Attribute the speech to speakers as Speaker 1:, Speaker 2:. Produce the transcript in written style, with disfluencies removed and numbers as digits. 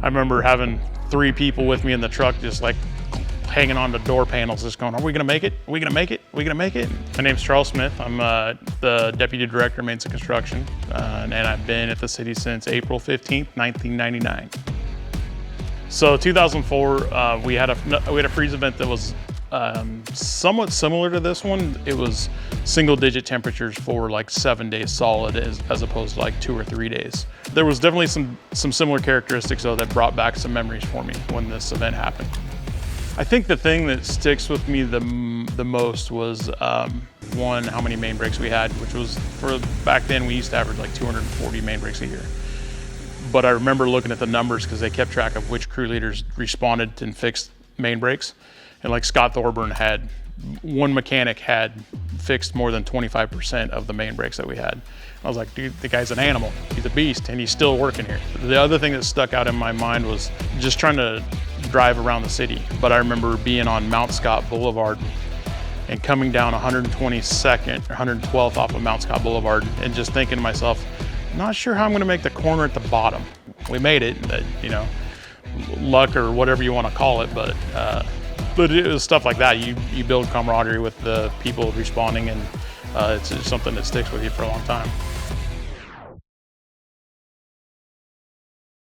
Speaker 1: I remember having 3 people with me in the truck, just like hanging on the door panels, just going, are we gonna make it? Are we gonna make it? Are we gonna make it? My name's Charles Smith. I'm the Deputy Director of Maintenance and Construction, and I've been at the city since April 15th, 1999. So 2004, we had a freeze event that was somewhat similar to this one. It was single-digit temperatures for like 7 days solid, as opposed to like 2 or 3 days. There was definitely some similar characteristics though that brought back some memories for me when this event happened. I think the thing that sticks with me the most was one, how many main breaks we had, which was, for back then we used to average like 240 main breaks a year. But I remember looking at the numbers because they kept track of which crew leaders responded and fixed main breaks. And like Scott Thorburn had, one mechanic had fixed more than 25% of the main breaks that we had. I was like, dude, the guy's an animal. He's a beast, and he's still working here. The other thing that stuck out in my mind was just trying to drive around the city. But I remember being on Mount Scott Boulevard and coming down 122nd, 112th off of Mount Scott Boulevard, and just thinking to myself, not sure how I'm gonna make the corner at the bottom. We made it, you know, luck or whatever you wanna call it, but it was stuff like that. You build camaraderie with the people responding, and it's something that sticks with you for a long time.